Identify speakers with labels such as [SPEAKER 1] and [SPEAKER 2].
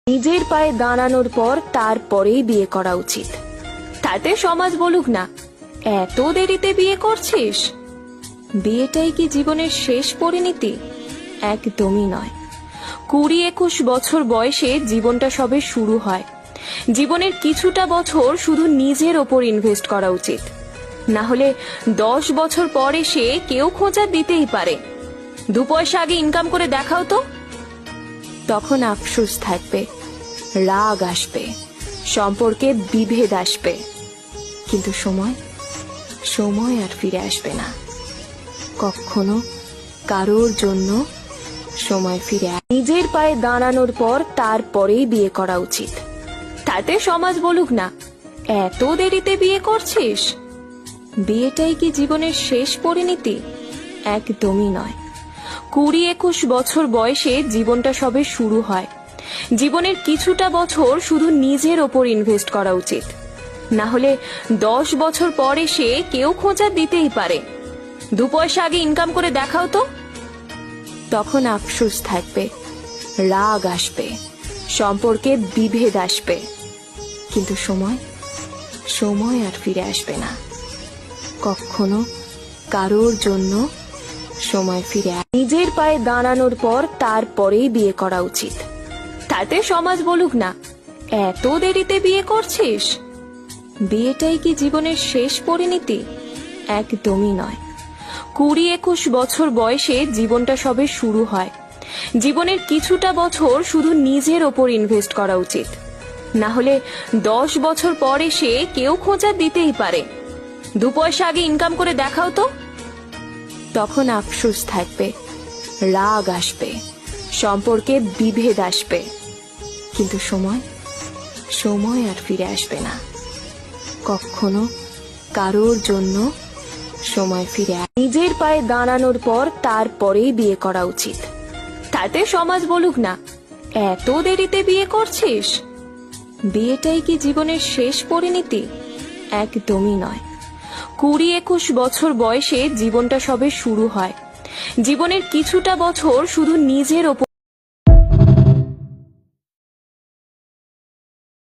[SPEAKER 1] নিজের পায়ে দাঁড়ানোর পর তারপরেই বিয়ে করা উচিত। তাতে সমাজ বলুক না, এত দেরিতে বিয়ে করছিস। বিয়েটাই কি জীবনের শেষ পরিণতি? একদমই নয়। 20-21 বছর বয়সে জীবনটা সবে শুরু হয়। জীবনের কিছুটা বছর শুধু নিজের ওপর ইনভেস্ট করা উচিত, না হলে 10 বছর পর এসে কেউ খোঁচা দিতেই পারে। 2 পয়সা আগে ইনকাম করে দেখাও তো। তখন আফসোস থাকবে, রাগ আসবে, সম্পর্কে বিভেদ আসবে, কিন্তু সময় আর ফিরে আসবে না কখনো। কারোর জন্য সময় ফিরে নিজের পায়ে দাঁড়ানোর পর তারপরেই বিয়ে করা উচিত। তাতে সমাজ বলুক না, এত দেরিতে বিয়ে করছিস। বিয়েটাই কি জীবনের শেষ পরিণতি? একদমই নয়। 20-21 বছর বয়সে জীবনটা সবে শুরু হয়। জীবনের কিছুটা বছর শুধু নিজের ওপর ইনভেস্ট করা উচিত, না হলে 10 বছর পর এসে কেউ খোঁচা দিতেই পারে। 2 পয়সা আগে ইনকাম করে দেখাও তো। তখন আফসোস থাকবে, রাগ আসবে, সম্পর্কে বিভেদ আসবে, কিন্তু সময় আর ফিরে আসবে না কখনো। কারোর জন্য সময় ফিরে নিজের পায়ে দাঁড়ানোর পর তারপরেই বিয়ে করা উচিত। তাতে সমাজ বলুক না, এত দেরিতে বিয়ে করছিস। বিয়েটাই কি জীবনের শেষ পরিণতি? একদমই নয়। 20-21 বছর বয়সে জীবনটা সবে শুরু হয়। জীবনের কিছুটা বছর শুধু নিজের ওপর ইনভেস্ট করা উচিত, না হলে 10 বছর পর এসে কেউ খোঁচা দিতেই পারে। 2 পয়সা আগে ইনকাম করে দেখাও তো। তখন আফসোস থাকবে, রাগ আসবে, সম্পর্কে বিভেদ আসবে, কিন্তু সময় আর ফিরে আসবে না কখনো। কারোর জন্য সময় ফিরে নিজের পায়ে দাঁড়ানোর পর তারপরেই বিয়ে করা উচিত। তাতে সমাজ বলুক না, এত দেরিতে বিয়ে করছিস। বিয়েটাই কি জীবনের শেষ পরিণতি? একদমই নয়। 20-21 বছর বয়সে জীবনটা সবে শুরু হয়। জীবনের কিছুটা বছর শুধু নিজের ওপর